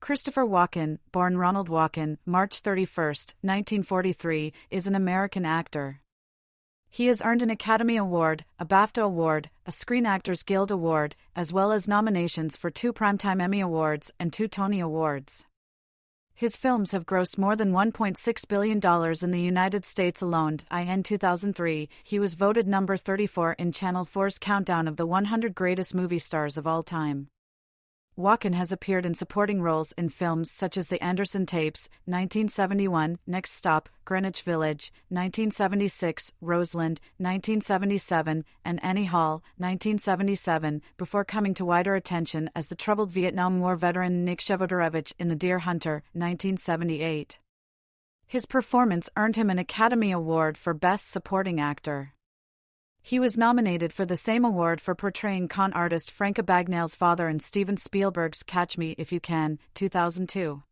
Christopher Walken, born Ronald Walken, March 31, 1943, is an American actor. He has earned an Academy Award, a BAFTA Award, a Screen Actors Guild Award, as well as nominations for 2 Primetime Emmy Awards and 2 Tony Awards. His films have grossed more than $1.6 billion in the United States alone. In 2003, he was voted number 34 in Channel 4's countdown of the 100 greatest movie stars of all time. Walken has appeared in supporting roles in films such as The Anderson Tapes, 1971, Next Stop, Greenwich Village, 1976, Roseland, 1977, and Annie Hall, 1977, before coming to wider attention as the troubled Vietnam War veteran Nick Shevodorovich in The Deer Hunter, 1978. His performance earned him an Academy Award for Best Supporting Actor. He was nominated for the same award for portraying con artist Frank Abagnale's father in Steven Spielberg's Catch Me If You Can, 2002.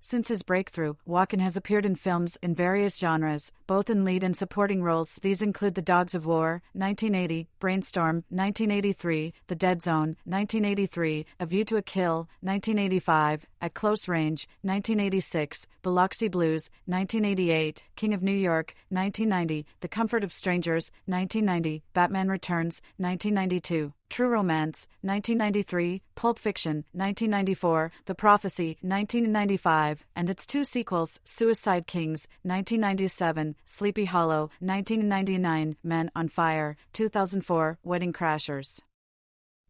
Since his breakthrough, Walken has appeared in films in various genres, both in lead and supporting roles. These include The Dogs of War, 1980, Brainstorm, 1983, The Dead Zone, 1983, A View to a Kill, 1985, At Close Range, 1986, Biloxi Blues, 1988, King of New York, 1990, The Comfort of Strangers, 1990, Batman Returns, 1992, True Romance, 1993, Pulp Fiction, 1994, The Prophecy, 1995, and its 2 sequels, Suicide Kings, 1997, Sleepy Hollow, 1999, Men on Fire, 2004, Wedding Crashers.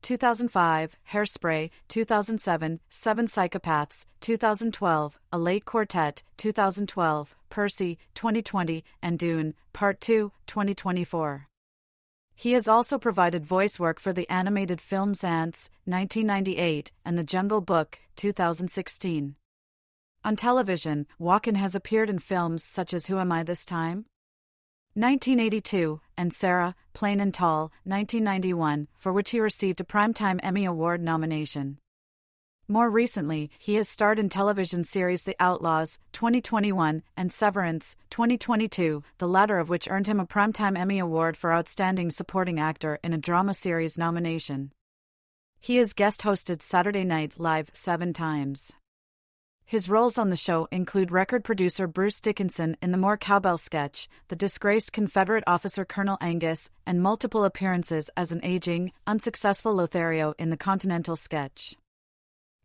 2005, Hairspray, 2007, 7 Psychopaths, 2012, A Late Quartet, 2012, Percy, 2020, and Dune, Part 2, 2024. He has also provided voice work for the animated films Ants, 1998, and The Jungle Book, 2016. On television, Walken has appeared in films such as Who Am I This Time? 1982, and Sarah, Plain and Tall, 1991, for which he received a Primetime Emmy Award nomination. More recently, he has starred in television series The Outlaws, 2021, and Severance, 2022, the latter of which earned him a Primetime Emmy Award for Outstanding Supporting Actor in a Drama Series nomination. He has guest-hosted Saturday Night Live 7 times. His roles on the show include record producer Bruce Dickinson in the More Cowbell sketch, the disgraced Confederate officer Colonel Angus, and multiple appearances as an aging, unsuccessful Lothario in the Continental sketch.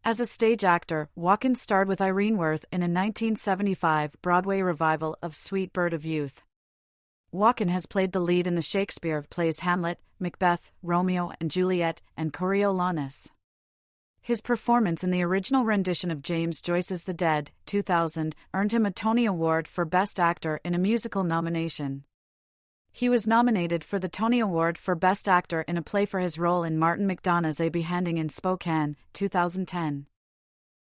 As a stage actor, Walken starred with Irene Worth in a 1975 Broadway revival of Sweet Bird of Youth. Walken has played the lead in the Shakespeare plays Hamlet, Macbeth, Romeo and Juliet, and Coriolanus. His performance in the original rendition of James Joyce's The Dead, 2000, earned him a Tony Award for Best Actor in a Musical nomination. He was nominated for the Tony Award for Best Actor in a Play for his role in Martin McDonagh's A Beheading in Spokane, 2010.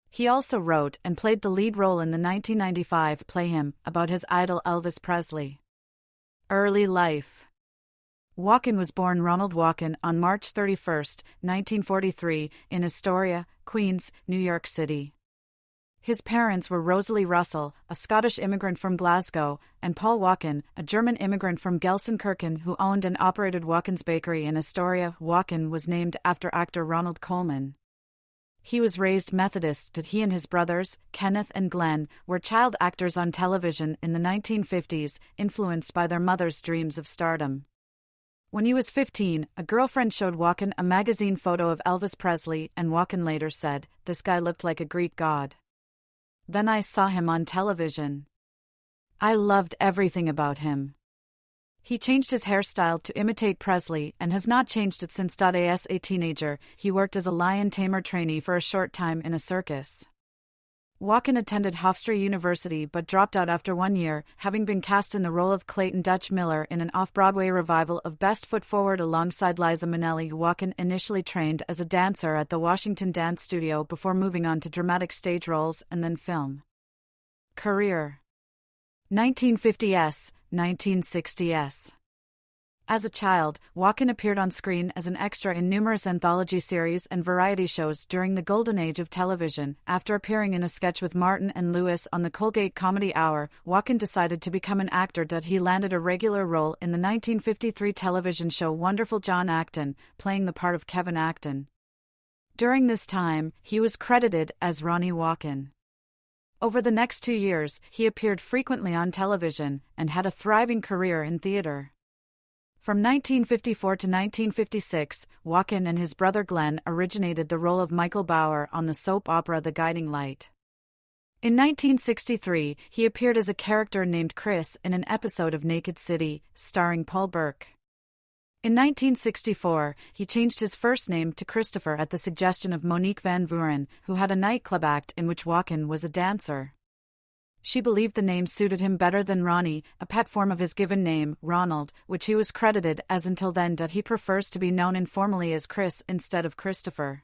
He also wrote and played the lead role in the 1995 play Him, about his idol Elvis Presley. Early life. Walken was born Ronald Walken on March 31, 1943, in Astoria, Queens, New York City. His parents were Rosalie Russell, a Scottish immigrant from Glasgow, and Paul Walken, a German immigrant from Gelsenkirchen who owned and operated Walken's Bakery in Astoria. Walken was named after actor Ronald Colman. He was raised Methodist. He and his brothers, Kenneth and Glenn, were child actors on television in the 1950s, influenced by their mother's dreams of stardom. When he was 15, a girlfriend showed Walken a magazine photo of Elvis Presley, and Walken later said, "This guy looked like a Greek god. Then I saw him on television. I loved everything about him." He changed his hairstyle to imitate Presley and has not changed it since. As a teenager, he worked as a lion tamer trainee for a short time in a circus. Walken attended Hofstra University but dropped out after 1 year, having been cast in the role of Clayton Dutch Miller in an off-Broadway revival of Best Foot Forward alongside Liza Minnelli. Walken initially trained as a dancer at the Washington Dance Studio before moving on to dramatic stage roles and then film. Career 1950s, 1960s. As a child, Walken appeared on screen as an extra in numerous anthology series and variety shows during the golden age of television. After appearing in a sketch with Martin and Lewis on the Colgate Comedy Hour, Walken decided to become an actor. He landed a regular role in the 1953 television show Wonderful John Acton, playing the part of Kevin Acton. During this time, he was credited as Ronnie Walken. Over the next 2 years, he appeared frequently on television and had a thriving career in theater. From 1954 to 1956, Walken and his brother Glenn originated the role of Michael Bauer on the soap opera The Guiding Light. In 1963, he appeared as a character named Chris in an episode of Naked City, starring Paul Burke. In 1964, he changed his first name to Christopher at the suggestion of Monique Van Vuren, who had a nightclub act in which Walken was a dancer. She believed the name suited him better than Ronnie, a pet form of his given name, Ronald, which he was credited as until then. He prefers to be known informally as Chris instead of Christopher.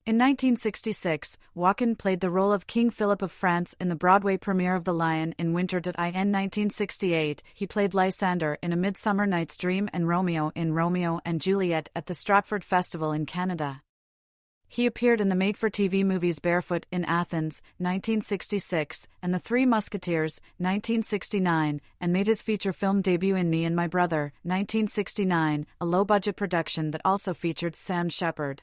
In 1966, Walken played the role of King Philip of France in the Broadway premiere of The Lion in Winter. In 1968, he played Lysander in A Midsummer Night's Dream and Romeo in Romeo and Juliet at the Stratford Festival in Canada. He appeared in the made-for-TV movies Barefoot in Athens, 1966, and The Three Musketeers, 1969, and made his feature film debut in Me and My Brother, 1969, a low-budget production that also featured Sam Shepard.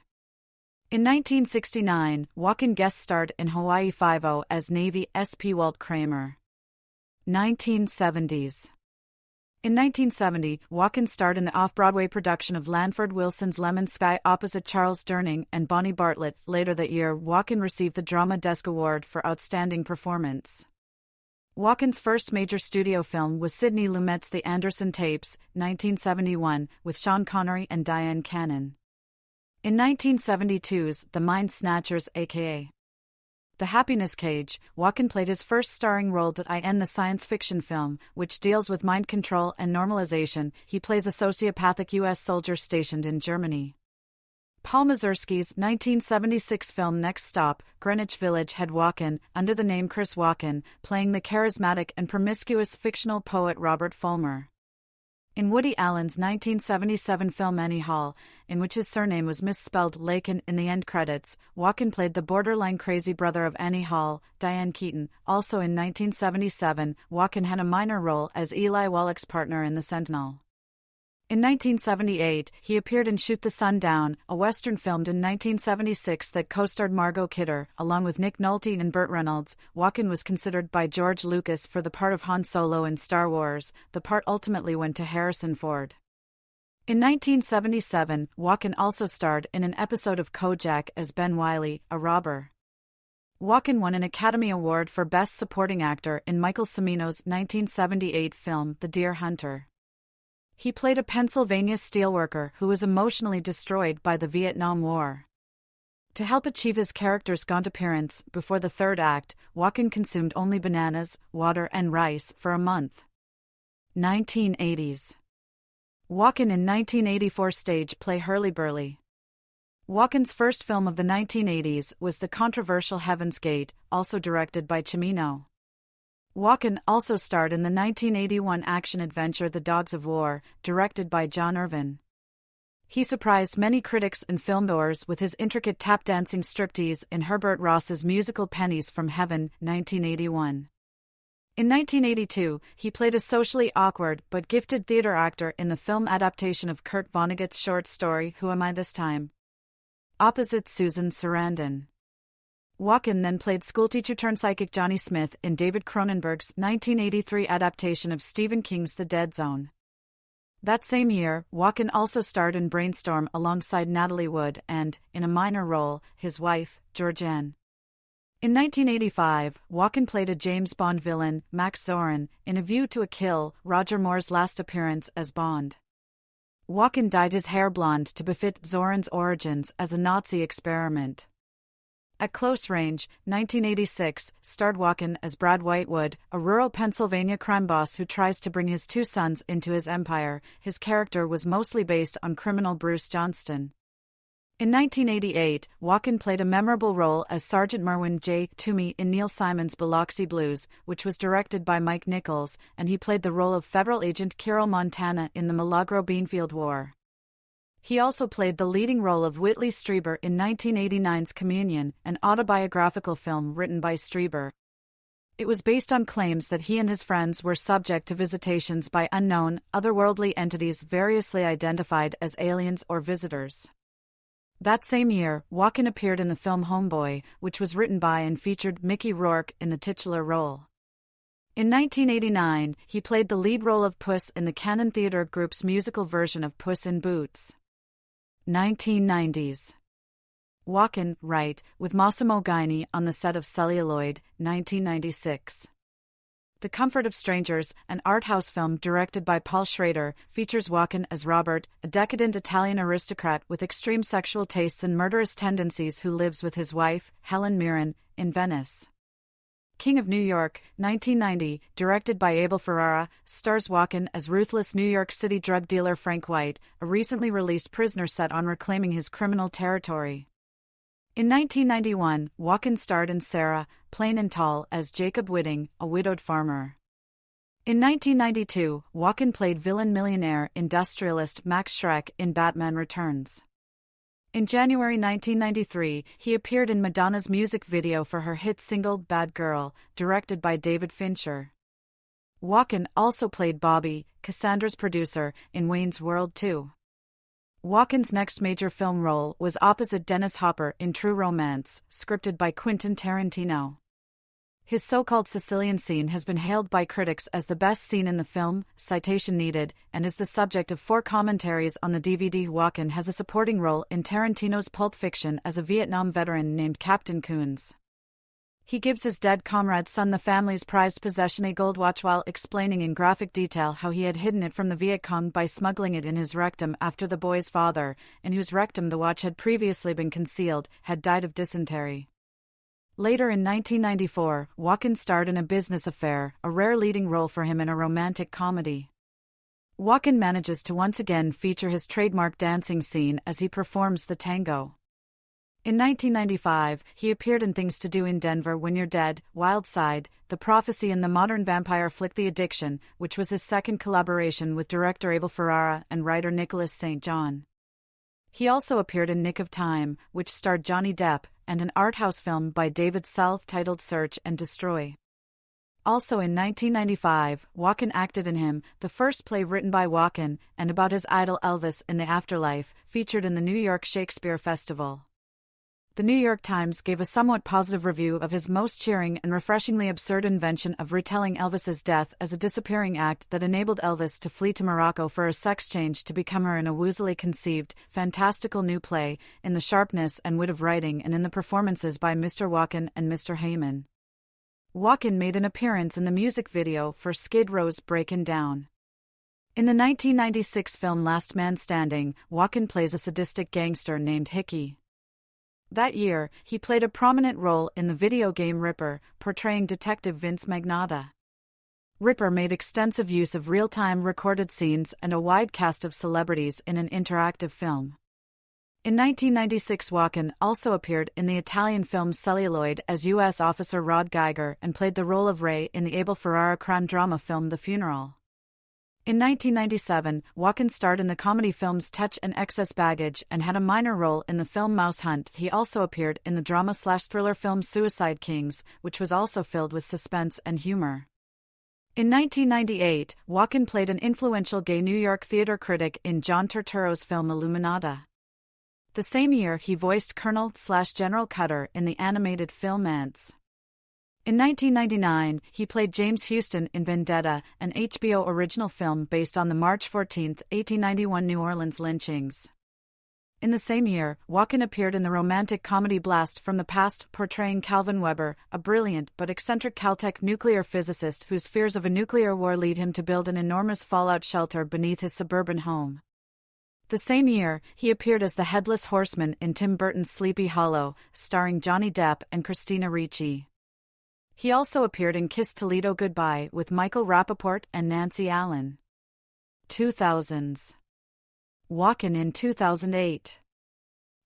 In 1969, Walken guest-starred in Hawaii Five-0 as Navy SP Walt Kramer. 1970s. In 1970, Walken starred in the off-Broadway production of Lanford Wilson's Lemon Sky opposite Charles Durning and Bonnie Bartlett. Later that year, Walken received the Drama Desk Award for Outstanding Performance. Walken's first major studio film was Sidney Lumet's The Anderson Tapes, 1971, with Sean Connery and Diane Cannon. In 1972's The Mind Snatchers aka The Happiness Cage, Walken played his first starring role in the science fiction film, which deals with mind control and normalization. He plays a sociopathic U.S. soldier stationed in Germany. Paul Mazursky's 1976 film Next Stop, Greenwich Village had Walken, under the name Chris Walken, playing the charismatic and promiscuous fictional poet Robert Fulmer. In Woody Allen's 1977 film Annie Hall, in which his surname was misspelled Laken in the end credits, Walken played the borderline crazy brother of Annie Hall, Diane Keaton. Also in 1977, Walken had a minor role as Eli Wallach's partner in The Sentinel. In 1978, he appeared in Shoot the Sun Down, a Western filmed in 1976 that co-starred Margot Kidder, along with Nick Nolte and Burt Reynolds. Walken was considered by George Lucas for the part of Han Solo in Star Wars. The part ultimately went to Harrison Ford. In 1977, Walken also starred in an episode of Kojak as Ben Wiley, a robber. Walken won an Academy Award for Best Supporting Actor in Michael Cimino's 1978 film The Deer Hunter. He played a Pennsylvania steelworker who was emotionally destroyed by the Vietnam War. To help achieve his character's gaunt appearance, before the third act, Walken consumed only bananas, water and rice for a month. 1980s. Walken in 1984 stage play Hurlyburly. Walken's first film of the 1980s was the controversial Heaven's Gate, also directed by Cimino. Walken also starred in the 1981 action-adventure The Dogs of War, directed by John Irvin. He surprised many critics and filmgoers with his intricate tap-dancing striptease in Herbert Ross's musical Pennies from Heaven, 1981. In 1982, he played a socially awkward but gifted theater actor in the film adaptation of Kurt Vonnegut's short story Who Am I This Time? Opposite Susan Sarandon. Walken then played schoolteacher-turned-psychic Johnny Smith in David Cronenberg's 1983 adaptation of Stephen King's The Dead Zone. That same year, Walken also starred in Brainstorm alongside Natalie Wood and, in a minor role, his wife, Georgianne. In 1985, Walken played a James Bond villain, Max Zorin, in A View to a Kill, Roger Moore's last appearance as Bond. Walken dyed his hair blonde to befit Zorin's origins as a Nazi experiment. At Close Range, 1986, starred Walken as Brad Whitewood, a rural Pennsylvania crime boss who tries to bring his two sons into his empire. His character was mostly based on criminal Bruce Johnston. In 1988, Walken played a memorable role as Sergeant Merwin J. Toomey in Neil Simon's Biloxi Blues, which was directed by Mike Nichols, and he played the role of federal agent Kirill Montana in the Milagro Beanfield War. He also played the leading role of Whitley Strieber in 1989's Communion, an autobiographical film written by Strieber. It was based on claims that he and his friends were subject to visitations by unknown, otherworldly entities variously identified as aliens or visitors. That same year, Walken appeared in the film Homeboy, which was written by and featured Mickey Rourke in the titular role. In 1989, he played the lead role of Puss in the Canon Theatre Group's musical version of Puss in Boots. 1990s. Walken, right, with Massimo Gaini on the set of Celluloid, 1996. The Comfort of Strangers, an art house film directed by Paul Schrader, features Walken as Robert, a decadent Italian aristocrat with extreme sexual tastes and murderous tendencies who lives with his wife, Helen Mirren, in Venice. King of New York, 1990, directed by Abel Ferrara, stars Walken as ruthless New York City drug dealer Frank White, a recently released prisoner set on reclaiming his criminal territory. In 1991, Walken starred in Sarah, Plain and Tall as Jacob Whitting, a widowed farmer. In 1992, Walken played villain millionaire industrialist Max Schreck in Batman Returns. In January 1993, he appeared in Madonna's music video for her hit single Bad Girl, directed by David Fincher. Walken also played Bobby, Cassandra's producer, in Wayne's World 2. Walken's next major film role was opposite Dennis Hopper in True Romance, scripted by Quentin Tarantino. His so-called Sicilian scene has been hailed by critics as the best scene in the film, citation needed, and is the subject of 4 commentaries on the DVD. Walken has a supporting role in Tarantino's Pulp Fiction as a Vietnam veteran named Captain Coons. He gives his dead comrade's son the family's prized possession, a gold watch, while explaining in graphic detail how he had hidden it from the Viet Cong by smuggling it in his rectum after the boy's father, in whose rectum the watch had previously been concealed, had died of dysentery. Later in 1994, Walken starred in A Business Affair, a rare leading role for him in a romantic comedy. Walken manages to once again feature his trademark dancing scene as he performs the tango. In 1995, he appeared in Things to Do in Denver, When You're Dead, Wild Side, The Prophecy, and the modern vampire flick The Addiction, which was his second collaboration with director Abel Ferrara and writer Nicholas St. John. He also appeared in Nick of Time, which starred Johnny Depp, and an art house film by David Self titled Search and Destroy. Also in 1995, Walken acted in Him, the first play written by Walken, and about his idol Elvis in the afterlife, featured in the New York Shakespeare Festival. The New York Times gave a somewhat positive review of his most cheering and refreshingly absurd invention of retelling Elvis's death as a disappearing act that enabled Elvis to flee to Morocco for a sex change to become her in a woozily conceived, fantastical new play, in the sharpness and wit of writing and in the performances by Mr. Walken and Mr. Heyman. Walken made an appearance in the music video for Skid Row's Breakin' Down. In the 1996 film Last Man Standing, Walken plays a sadistic gangster named Hickey. That year, he played a prominent role in the video game Ripper, portraying Detective Vince Magnotta. Ripper made extensive use of real-time recorded scenes and a wide cast of celebrities in an interactive film. In 1996, Walken also appeared in the Italian film Celluloid as U.S. Officer Rod Geiger and played the role of Ray in the Abel Ferrara crime drama film The Funeral. In 1997, Walken starred in the comedy films Touch and Excess Baggage and had a minor role in the film Mouse Hunt. He also appeared in the drama/thriller film Suicide Kings, which was also filled with suspense and humor. In 1998, Walken played an influential gay New York theater critic in John Turturro's film Illuminata. The same year, he voiced Colonel/General Cutter in the animated film Ants. In 1999, he played James Houston in Vendetta, an HBO original film based on the March 14, 1891 New Orleans lynchings. In the same year, Walken appeared in the romantic comedy Blast from the Past, portraying Calvin Weber, a brilliant but eccentric Caltech nuclear physicist whose fears of a nuclear war lead him to build an enormous fallout shelter beneath his suburban home. The same year, he appeared as the Headless Horseman in Tim Burton's Sleepy Hollow, starring Johnny Depp and Christina Ricci. He also appeared in Kiss Toledo Goodbye with Michael Rappaport and Nancy Allen. 2000s. Walken in 2008.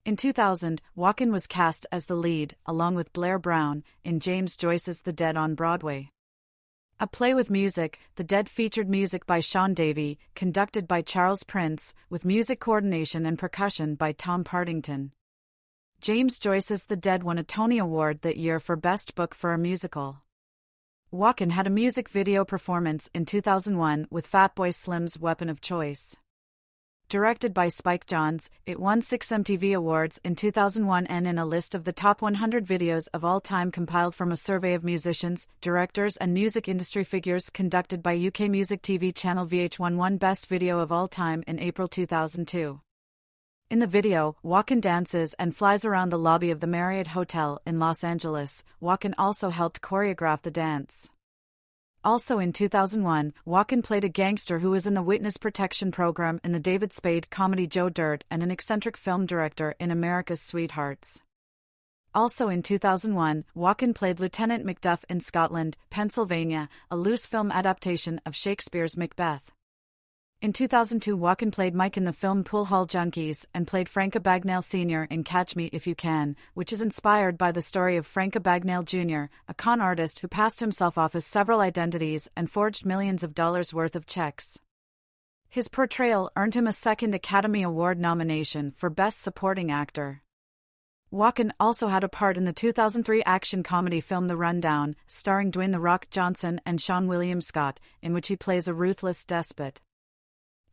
In 2000, Walken was cast as the lead, along with Blair Brown, in James Joyce's The Dead on Broadway. A play with music, The Dead featured music by Sean Davey, conducted by Charles Prince, with music coordination and percussion by Tom Partington. James Joyce's The Dead won a Tony Award that year for Best Book for a Musical. Walken had a music video performance in 2001 with Fatboy Slim's Weapon of Choice. Directed by Spike Jonze, it won 6 MTV Awards in 2001 and in a list of the top 100 videos of all time compiled from a survey of musicians, directors and music industry figures conducted by UK music TV channel VH1 won Best Video of All Time in April 2002. In the video, Walken dances and flies around the lobby of the Marriott Hotel in Los Angeles. Walken also helped choreograph the dance. Also in 2001, Walken played a gangster who was in the Witness Protection Program in the David Spade comedy Joe Dirt and an eccentric film director in America's Sweethearts. Also in 2001, Walken played Lieutenant Macduff in Scotland, Pennsylvania, a loose film adaptation of Shakespeare's Macbeth. In 2002, Walken played Mike in the film Pool Hall Junkies and played Frank Abagnale Sr. in Catch Me If You Can, which is inspired by the story of Frank Abagnale Jr., a con artist who passed himself off as several identities and forged millions of dollars worth of checks. His portrayal earned him a second Academy Award nomination for Best Supporting Actor. Walken also had a part in the 2003 action comedy film The Rundown, starring Dwayne "The Rock" Johnson and Seann William Scott, in which he plays a ruthless despot.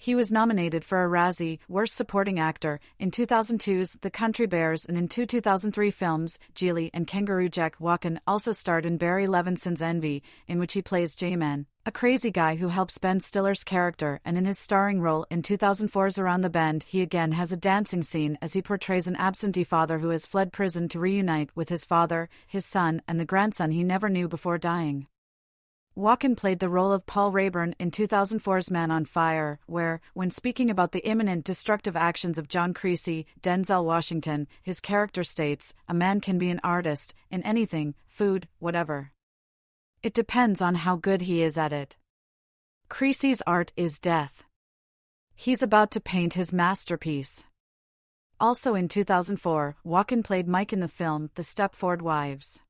He was nominated for a Razzie, Worst Supporting Actor, in 2002's The Country Bears and in two 2003 films, Geely and Kangaroo Jack. Walken also starred in Barry Levinson's Envy, in which he plays J-Man, a crazy guy who helps Ben Stiller's character, and in his starring role in 2004's Around the Bend he again has a dancing scene as he portrays an absentee father who has fled prison to reunite with his father, his son and the grandson he never knew before dying. Walken played the role of Paul Rayburn in 2004's Man on Fire, where, when speaking about the imminent destructive actions of John Creasy, Denzel Washington, his character states, "A man can be an artist, in anything, food, whatever. It depends on how good he is at it. Creasy's art is death. He's about to paint his masterpiece." Also in 2004, Walken played Mike in the film The Stepford Wives.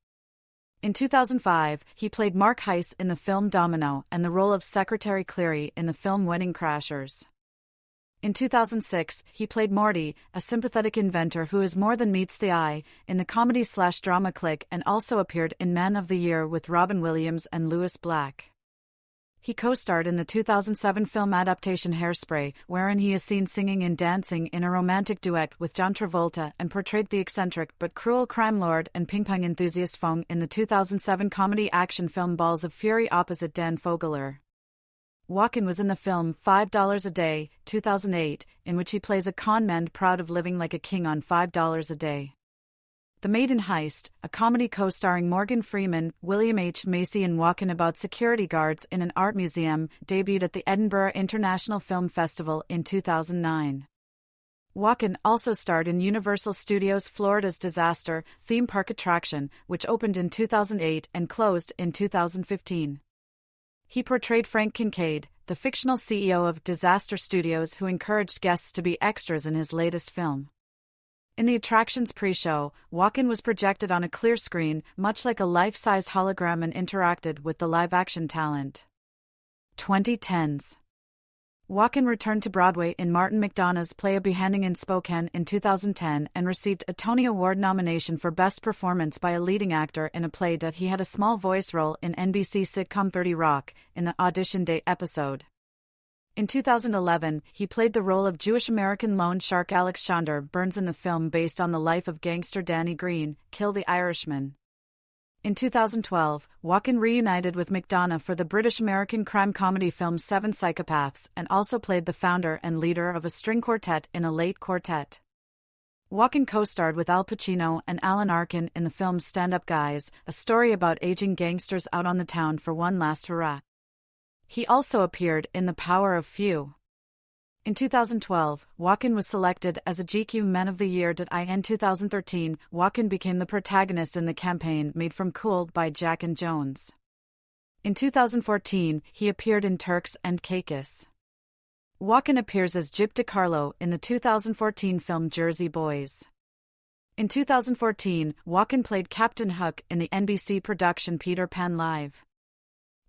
In 2005, he played Mark Heiss in the film Domino and the role of Secretary Cleary in the film Wedding Crashers. In 2006, he played Morty, a sympathetic inventor who is more than meets the eye, in the comedy/drama Click and also appeared in Man of the Year with Robin Williams and Louis Black. He co-starred in the 2007 film adaptation Hairspray, wherein he is seen singing and dancing in a romantic duet with John Travolta and portrayed the eccentric but cruel crime lord and ping-pong enthusiast Fong in the 2007 comedy action film Balls of Fury opposite Dan Fogler. Walken was in the film $5 a Day, 2008, in which he plays a con man proud of living like a king on $5 a day. The Maiden Heist, a comedy co-starring Morgan Freeman, William H. Macy and Walken about security guards in an art museum, debuted at the Edinburgh International Film Festival in 2009. Walken also starred in Universal Studios' Florida's Disaster theme park attraction, which opened in 2008 and closed in 2015. He portrayed Frank Kincaid, the fictional CEO of Disaster Studios who encouraged guests to be extras in his latest film. In the attraction's pre-show, Walken was projected on a clear screen, much like a life-size hologram, and interacted with the live-action talent. 2010s. Walken returned to Broadway in Martin McDonagh's play A Beheading in Spokane in 2010 and received a Tony Award nomination for Best Performance by a Leading Actor in a play that he had a small voice role in NBC sitcom 30 Rock, in the Audition Day episode. In 2011, he played the role of Jewish-American loan shark Alex Shonder Burns in the film based on the life of gangster Danny Green, Kill the Irishman. In 2012, Walken reunited with McDonagh for the British-American crime comedy film Seven Psychopaths and also played the founder and leader of a string quartet in A Late Quartet. Walken co-starred with Al Pacino and Alan Arkin in the film Stand Up Guys, a story about aging gangsters out on the town for one last hurrah. He also appeared in The Power of Few. In 2012, Walken was selected as a GQ Men of the Year. In 2013, Walken became the protagonist in the campaign Made from Cool by Jack and Jones. In 2014, he appeared in Turks and Caicos. Walken appears as Gyp DeCarlo in the 2014 film Jersey Boys. In 2014, Walken played Captain Hook in the NBC production Peter Pan Live.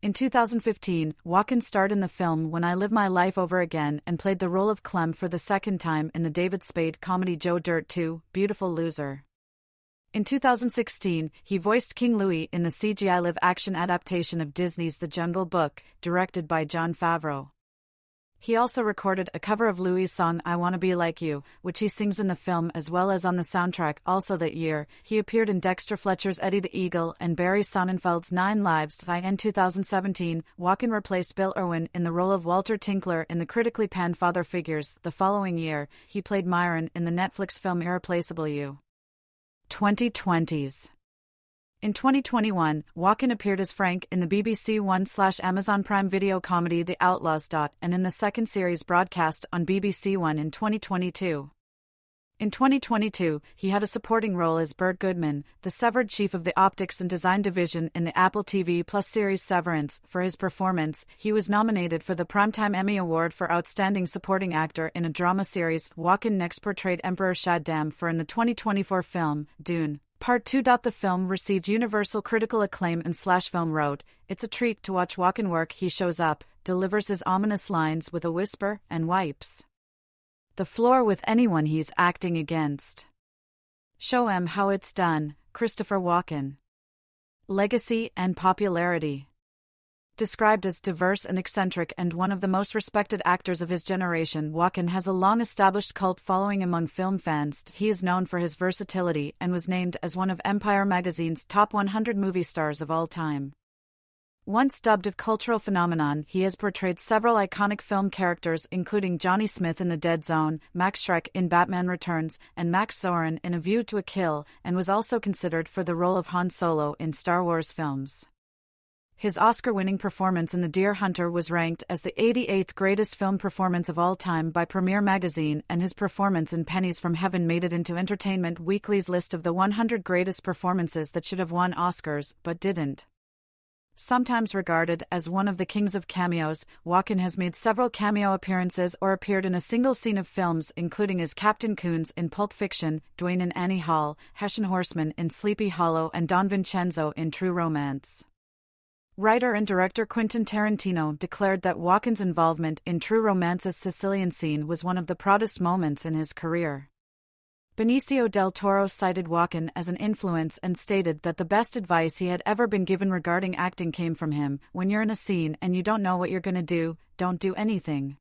In 2015, Walken starred in the film When I Live My Life Over Again and played the role of Clem for the second time in the David Spade comedy Joe Dirt 2, Beautiful Loser. In 2016, he voiced King Louie in the CGI live-action adaptation of Disney's The Jungle Book, directed by Jon Favreau. He also recorded a cover of Louis' song I Wanna Be Like You, which he sings in the film as well as on the soundtrack. Also that year, he appeared in Dexter Fletcher's Eddie the Eagle and Barry Sonnenfeld's 9 Lives. In 2017, Walken replaced Bill Irwin in the role of Walter Tinkler in the critically panned Father Figures. The following year, he played Myron in the Netflix film Irreplaceable You. 2020s. In 2021, Walken appeared as Frank in the BBC One/Amazon Prime Video comedy The Outlaws. And in the second series broadcast on BBC One in 2022. In 2022, he had a supporting role as Bert Goodman, the severed chief of the optics and design division in the Apple TV Plus series Severance. For his performance, he was nominated for the Primetime Emmy Award for Outstanding Supporting Actor in a Drama Series. Walken next portrayed Emperor Shaddam in the 2024 film, Dune. Part 2. The film received universal critical acclaim and Slashfilm wrote, "It's a treat to watch Walken work. He shows up, delivers his ominous lines with a whisper, and wipes the floor with anyone he's acting against. Show 'em how it's done." Christopher Walken. Legacy and popularity. Described as diverse and eccentric and one of the most respected actors of his generation, Walken has a long-established cult following among film fans. He is known for his versatility and was named as one of Empire magazine's top 100 movie stars of all time. Once dubbed a cultural phenomenon, he has portrayed several iconic film characters including Johnny Smith in The Dead Zone, Max Schreck in Batman Returns, and Max Zorin in A View to a Kill, and was also considered for the role of Han Solo in Star Wars films. His Oscar-winning performance in The Deer Hunter was ranked as the 88th greatest film performance of all time by Premiere Magazine, and his performance in Pennies from Heaven made it into Entertainment Weekly's list of the 100 greatest performances that should have won Oscars, but didn't. Sometimes regarded as one of the kings of cameos, Walken has made several cameo appearances or appeared in a single scene of films, including as Captain Coons in Pulp Fiction, Dwayne in Annie Hall, Hessian Horseman in Sleepy Hollow, and Don Vincenzo in True Romance. Writer and director Quentin Tarantino declared that Walken's involvement in True Romance's Sicilian scene was one of the proudest moments in his career. Benicio del Toro cited Walken as an influence and stated that the best advice he had ever been given regarding acting came from him: "When you're in a scene and you don't know what you're gonna do, don't do anything."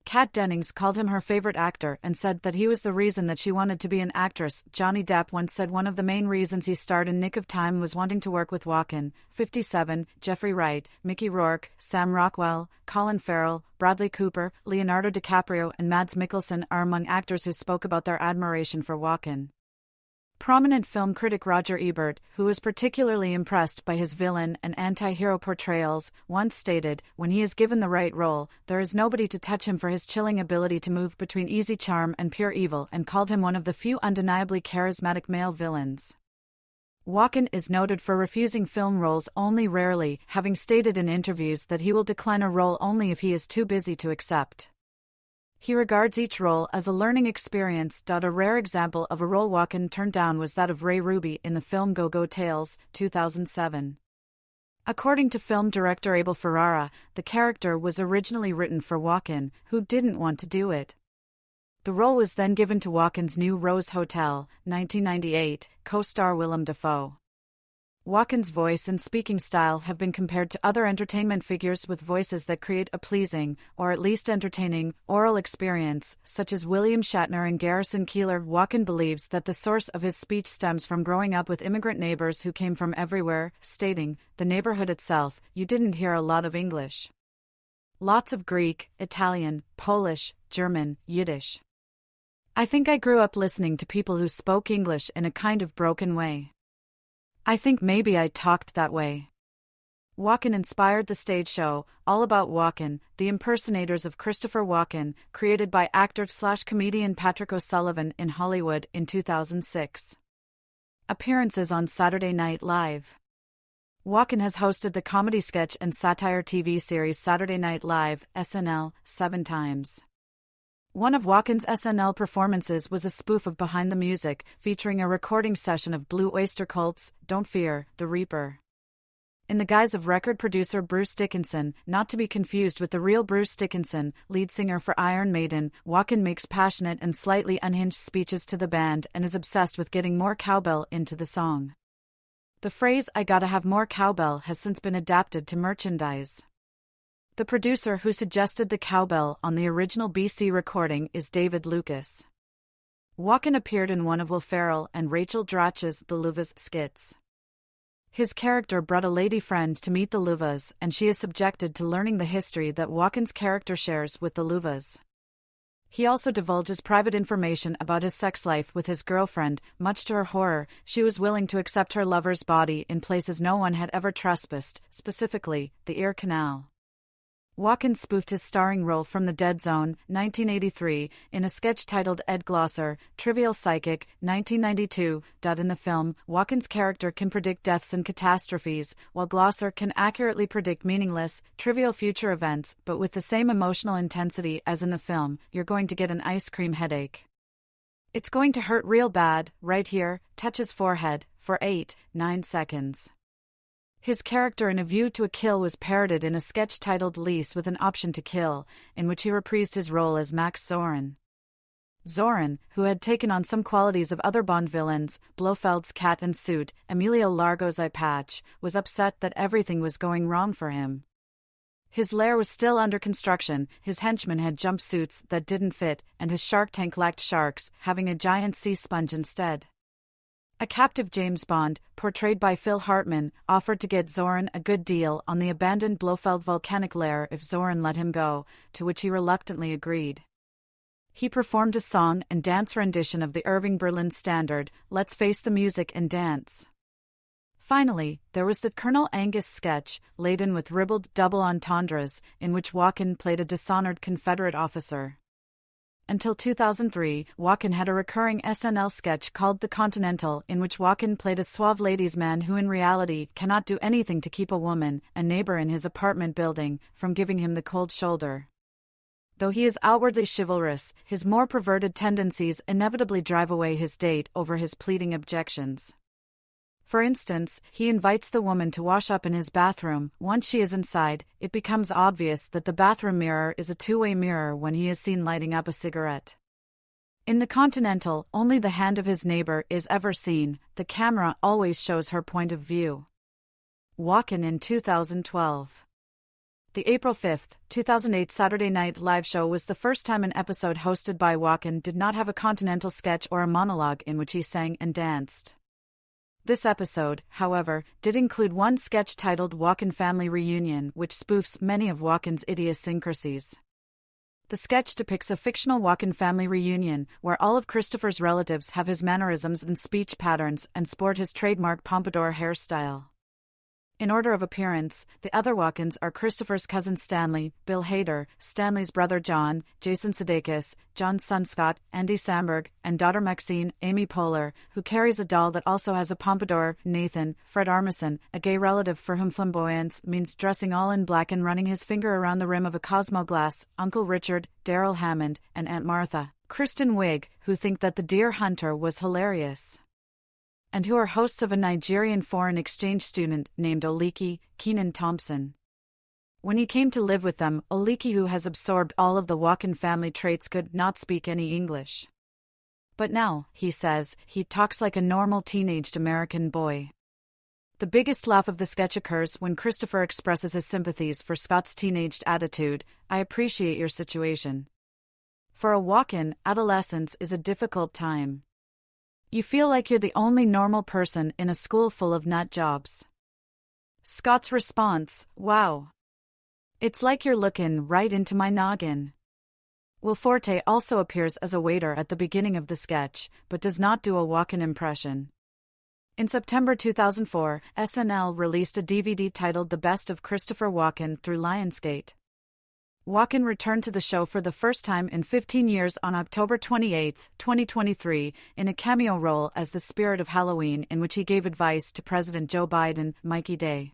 Kat Dennings called him her favorite actor and said that he was the reason that she wanted to be an actress. Johnny Depp once said one of the main reasons he starred in Nick of Time was wanting to work with Walken. 57, Jeffrey Wright, Mickey Rourke, Sam Rockwell, Colin Farrell, Bradley Cooper, Leonardo DiCaprio, and Mads Mikkelsen are among actors who spoke about their admiration for Walken. Prominent film critic Roger Ebert, who was particularly impressed by his villain and anti-hero portrayals, once stated, "When he is given the right role, there is nobody to touch him for his chilling ability to move between easy charm and pure evil," and called him one of the few undeniably charismatic male villains. Walken is noted for refusing film roles only rarely, having stated in interviews that he will decline a role only if he is too busy to accept. He regards each role as a learning experience. A rare example of a role Walken turned down was that of Ray Ruby in the film Go-Go Tales, 2007. According to film director Abel Ferrara, the character was originally written for Walken, who didn't want to do it. The role was then given to Walken's new Rose Hotel, 1998, co-star Willem Dafoe. Walken's voice and speaking style have been compared to other entertainment figures with voices that create a pleasing, or at least entertaining, oral experience, such as William Shatner and Garrison Keillor. Walken believes that the source of his speech stems from growing up with immigrant neighbors who came from everywhere, stating, "The neighborhood itself, you didn't hear a lot of English. Lots of Greek, Italian, Polish, German, Yiddish. I think I grew up listening to people who spoke English in a kind of broken way. I think maybe I talked that way." Walken inspired the stage show, All About Walken, The Impersonators of Christopher Walken, created by actor/comedian Patrick O'Sullivan in Hollywood in 2006. Appearances on Saturday Night Live. Walken has hosted the comedy sketch and satire TV series Saturday Night Live, SNL, 7 times. One of Walken's SNL performances was a spoof of Behind the Music, featuring a recording session of Blue Oyster Cult's Don't Fear, the Reaper. In the guise of record producer Bruce Dickinson, not to be confused with the real Bruce Dickinson, lead singer for Iron Maiden, Walken makes passionate and slightly unhinged speeches to the band and is obsessed with getting more cowbell into the song. The phrase "I gotta have more cowbell" has since been adapted to merchandise. The producer who suggested the cowbell on the original BC recording is David Lucas. Walken appeared in one of Will Ferrell and Rachel Dratch's The Luvas skits. His character brought a lady friend to meet the Luvas, and she is subjected to learning the history that Walken's character shares with the Luvas. He also divulges private information about his sex life with his girlfriend. Much to her horror, she was willing to accept her lover's body in places no one had ever trespassed, specifically, the ear canal. Walken spoofed his starring role from The Dead Zone, 1983, in a sketch titled Ed Glosser, Trivial Psychic, 1992. In the film, Walken's character can predict deaths and catastrophes, while Glosser can accurately predict meaningless, trivial future events, but with the same emotional intensity as in the film. You're going to get an ice cream headache. It's going to hurt real bad, right here, touch his forehead, for 8-9 seconds. His character in A View to a Kill was parodied in a sketch titled Lease with an Option to Kill, in which he reprised his role as Max Zorin. Zorin, who had taken on some qualities of other Bond villains, Blofeld's cat and suit, Emilio Largo's eye patch, was upset that everything was going wrong for him. His lair was still under construction, his henchmen had jumpsuits that didn't fit, and his shark tank lacked sharks, having a giant sea sponge instead. A captive James Bond, portrayed by Phil Hartman, offered to get Zorin a good deal on the abandoned Blofeld volcanic lair if Zorin let him go, to which he reluctantly agreed. He performed a song and dance rendition of the Irving Berlin standard, Let's Face the Music and Dance. Finally, there was the Colonel Angus sketch, laden with ribald double entendres, in which Walken played a dishonored Confederate officer. Until 2003, Walken had a recurring SNL sketch called The Continental, in which Walken played a suave ladies' man who in reality cannot do anything to keep a woman, a neighbor in his apartment building, from giving him the cold shoulder. Though he is outwardly chivalrous, his more perverted tendencies inevitably drive away his date over his pleading objections. For instance, he invites the woman to wash up in his bathroom. Once she is inside, it becomes obvious that the bathroom mirror is a two-way mirror when he is seen lighting up a cigarette. In The Continental, only the hand of his neighbor is ever seen, the camera always shows her point of view. Walken in 2012. The April 5, 2008 Saturday Night Live show was the first time an episode hosted by Walken did not have a Continental sketch or a monologue in which he sang and danced. This episode, however, did include one sketch titled Walken Family Reunion, which spoofs many of Walken's idiosyncrasies. The sketch depicts a fictional Walken family reunion, where all of Christopher's relatives have his mannerisms and speech patterns and sport his trademark pompadour hairstyle. In order of appearance, the other Walkens are Christopher's cousin Stanley, Bill Hader, Stanley's brother John, Jason Sudeikis, John's son Scott, Andy Samberg, and daughter Maxine, Amy Poehler, who carries a doll that also has a pompadour, Nathan, Fred Armisen, a gay relative for whom flamboyance means dressing all in black and running his finger around the rim of a Cosmo glass, Uncle Richard, Daryl Hammond, and Aunt Martha, Kristen Wiig, who think that the deer hunter was hilarious, and who are hosts of a Nigerian foreign exchange student named Oliki, Keenan Thompson. When he came to live with them, Oliki, who has absorbed all of the Walken family traits, could not speak any English. But now, he says, he talks like a normal teenaged American boy. The biggest laugh of the sketch occurs when Christopher expresses his sympathies for Scott's teenaged attitude. I appreciate your situation. For a Walken, adolescence is a difficult time. You feel like you're the only normal person in a school full of nut jobs. Scott's response, wow. It's like you're looking right into my noggin. Will Forte also appears as a waiter at the beginning of the sketch, but does not do a Walken impression. In September 2004, SNL released a DVD titled The Best of Christopher Walken through Lionsgate. Walken returned to the show for the first time in 15 years on October 28, 2023, in a cameo role as the Spirit of Halloween, in which he gave advice to President Joe Biden, Mikey Day.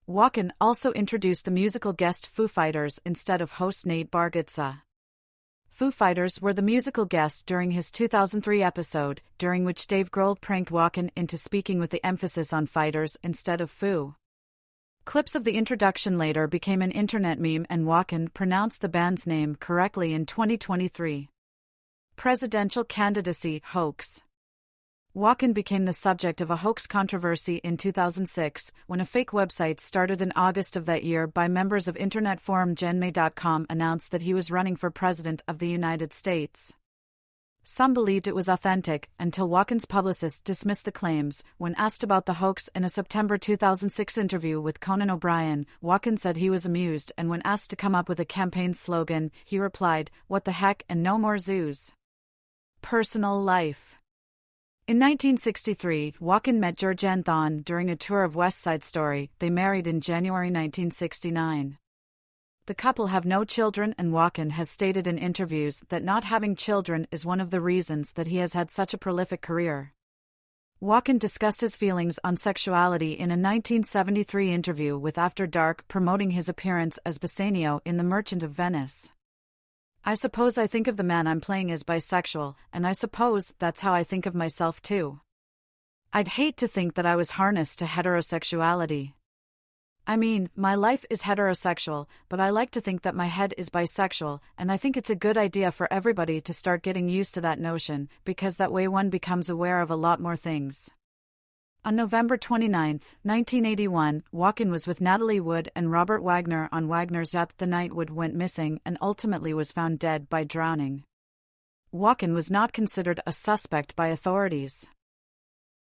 Walken also introduced the musical guest Foo Fighters instead of host Nate Bargatze. Foo Fighters were the musical guest during his 2003 episode, during which Dave Grohl pranked Walken into speaking with the emphasis on fighters instead of Foo. Clips of the introduction later became an internet meme, and Walken pronounced the band's name correctly in 2023. Presidential candidacy hoax. Walken became the subject of a hoax controversy in 2006 when a fake website started in August of that year by members of internet forum genmay.com announced that he was running for president of the United States. Some believed it was authentic until Walken's publicist dismissed the claims. When asked about the hoax in a September 2006 interview with Conan O'Brien, Walken said he was amused, and when asked to come up with a campaign slogan, he replied, "What the heck and no more zoos." Personal life. In 1963, Walken met Georgianne Thon during a tour of West Side Story. They married in January 1969. The couple have no children, and Walken has stated in interviews that not having children is one of the reasons that he has had such a prolific career. Walken discussed his feelings on sexuality in a 1973 interview with After Dark, promoting his appearance as Bassanio in The Merchant of Venice. "I suppose I think of the man I'm playing as bisexual, and I suppose that's how I think of myself too. I'd hate to think that I was harnessed to heterosexuality. I mean, my life is heterosexual, but I like to think that my head is bisexual, and I think it's a good idea for everybody to start getting used to that notion, because that way one becomes aware of a lot more things." On November 29, 1981, Walken was with Natalie Wood and Robert Wagner on Wagner's yacht the night Wood went missing and ultimately was found dead by drowning. Walken was not considered a suspect by authorities.